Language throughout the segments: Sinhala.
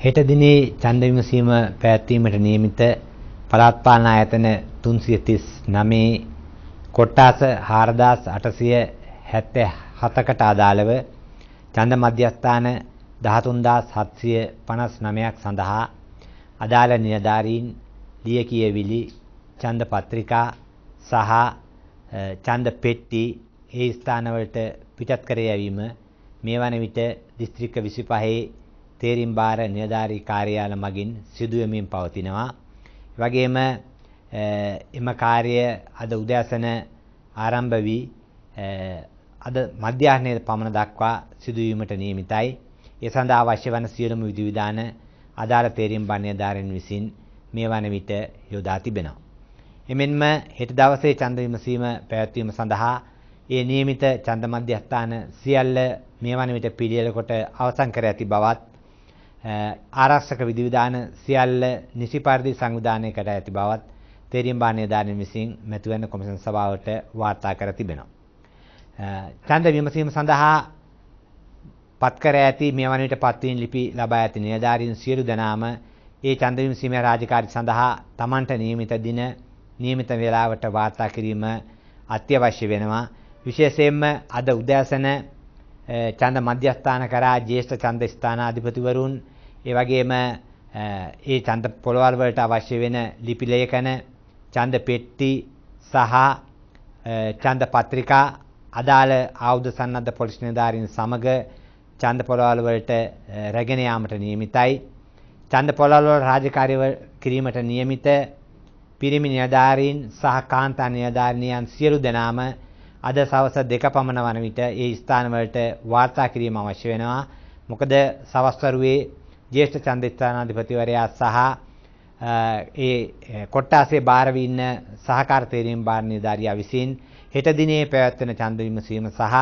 හෙට දිනේ ඡන්ද විමසීම පැවැත්වීමට නියමිත පළාත් පාලන ආයතන 339 කොට්ටාස 4877කට අදාළව ඡන්ද මධ්‍යස්ථාන 13759ක් සඳහා අදාළ නිලධාරීන් ලියකියවිලි ඡන්ද පත්‍රිකා සහ ඡන්ද පෙට්ටි ඒ ස්ථානවලට පිටත් කර යැවීම මේ වන විට දිස්ත්‍රික්ක 25 තේරිම්බාර නිලධාරී කාර්යාල මගින් සිදු වෙමින් පවතිනවා. ඒ වගේම එම කාර්යය අද උදෑසන ආරම්භ වී අද මධ්‍යහ්නයේ පමණ දක්වා සිදු වීමට නියමිතයි. ඒ සඳහා අවශ්‍ය වන සියලුම විධිවිධාන අදාළ තේරිම්බාර නිලධාරීන් විසින් මේ වන විට යොදා තිබෙනවා. එමෙන්ම හෙට දවසේ ඡන්ද විමසීම පැවැත්වීම සඳහා ඒ නියමිත ඡන්ද මධ්‍යස්ථාන සියල්ල මේ වන විට පිළියෙල කොට අවසන් කර ඇති බවත් ආරක්ෂක විධිවිධාන සියල්ල නිසි පරිදි සංවිධානය කර ඇති බවත් තේරීම්බාර නිලධාරීන් විසින් මැතිවරණ කොමිෂන් සභාවට වාර්තා කර තිබෙනවා. ඡන්ද විමසීම සඳහා පත් කර ඇති මේ වන විට පත්වීම් ලිපි ලබා ඇති නිලධාරීන් සියලු දෙනාම ඒ ඡන්ද විමසීමේ රාජකාරී සඳහා තමන්ට නියමිත දින නියමිත වේලාවට වාර්තා කිරීම අත්‍යවශ්‍ය වෙනවා. විශේෂයෙන්ම අද උදෑසන ඡන්ද මධ්‍යස්ථාන කරා ජ්‍යෙෂ්ඨ ඡන්ද ස්ථානාධිපතිවරුන් ඒ වගේම ඒ ඡන්ද පොළවල් වලට අවශ්‍ය වෙන ලිපි ලේඛන ඡන්ද පෙට්ටි සහ ඡන්ද පත්‍රිකා අදාළ ආයුධ සන්නද්ධ පොලිස් නිලධාරීන් සමග ඡන්ද පොළවල් වලට රැගෙන යාමට නියමිතයි. ඡන්ද පොළවල් වල රාජකාරී කිරීමට නියමිත පිරිමි නිලධාරීන් සහ කාන්තා නිලධාරිනියන් සියලු දෙනාම අද සවස 2 පමණ වන විට ඒ ස්ථාන වලට වාර්තා කිරීම අවශ්‍ය වෙනවා. මොකද සවස් වරුවේ ජ්‍යෙෂ්ඨ ඡන්ද ස්ථානාධිපතිවරයා සහ ඒ කොට්ටාසේ බාර වී ඉන්න සහකාර තේරීම්බාර නිලධාරියා විසින් හෙට දිනේ පැවැත්වෙන ඡන්ද විමසීම සහ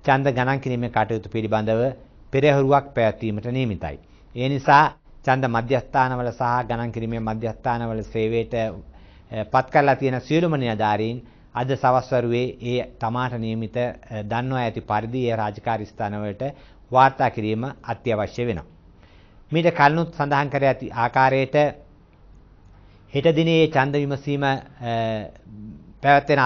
ඡන්ද ගණන් කිරීමේ කටයුතු පිළිබඳව පෙරහරුවක් පැවැත්වීමට නියමිතයි. ඒ නිසා ඡන්ද මධ්‍යස්ථානවල සහ ගණන් කිරීමේ මධ්‍යස්ථානවල සේවයට පත් කරලා තියෙන සියලුම නිලධාරීන් අද සවස් වරුවේ ඒ තමාට නියමිත දන්වා ඇති පරිදි ඒ රාජකාරී ස්ථානවලට වාර්තා කිරීම අත්‍යවශ්‍ය වෙනවා. මීට කලිනුත් සඳහන් කර ඇති ආකාරයට හෙට දිනේ ඡන්ද විමසීම පැවැත්වෙන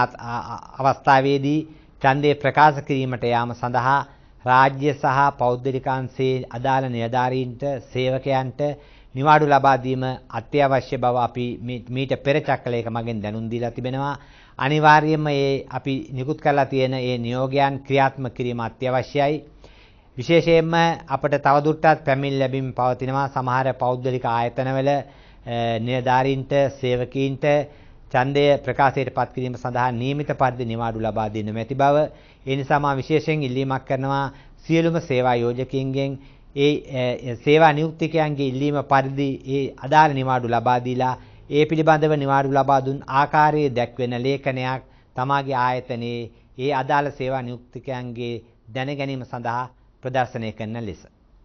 අවස්ථාවේදී ඡන්දේ ප්‍රකාශ කිරීමට යාම සඳහා රාජ්‍ය සහ පෞද්ගලිකාංශයේ අදාළ නිලධාරීන්ට සේවකයන්ට නිවාඩු ලබා දීම අත්‍යවශ්‍ය බව අපි මීට පෙර චක්‍රලයක මගෙන් දැනුම් දීලා තිබෙනවා. අනිවාර්යයෙන්ම අපි නිකුත් කරලා තියෙන ඒ නියෝගයන් ක්‍රියාත්මක කිරීම අත්‍යවශ්‍යයි. විශේෂයෙන්ම අපට තවදුරටත් පැමිණ ලැබීම පවතිනවා සමහර පෞද්ගලික ආයතනවල නිලධාරීන්ට සේවකීන්ට ඡන්දය ප්‍රකාශයට පත් කිරීම සඳහා නියමිත පරිදි නිවාඩු ලබා දෙන්න මැති බව. ඒ නිසා මා විශේෂයෙන් ඉල්ලීමක් කරනවා සියලුම සේවා යෝජකයින්ගෙන් ඒ සේවා නියුක්තිකයන්ගේ ඉල්ලීම පරිදි ඒ අදාළ නිවාඩු ලබා දීලා ඒ පිළිබඳව නිවාඩු ලබා දුන් ආකාරයේ දැක්වෙන ලේඛනයක් තමාගේ ආයතනයේ ඒ අදාළ සේවා නියුක්තිකයන්ගේ දැන ගැනීම සඳහා ප්‍රදර්ශනය කරන ලෙස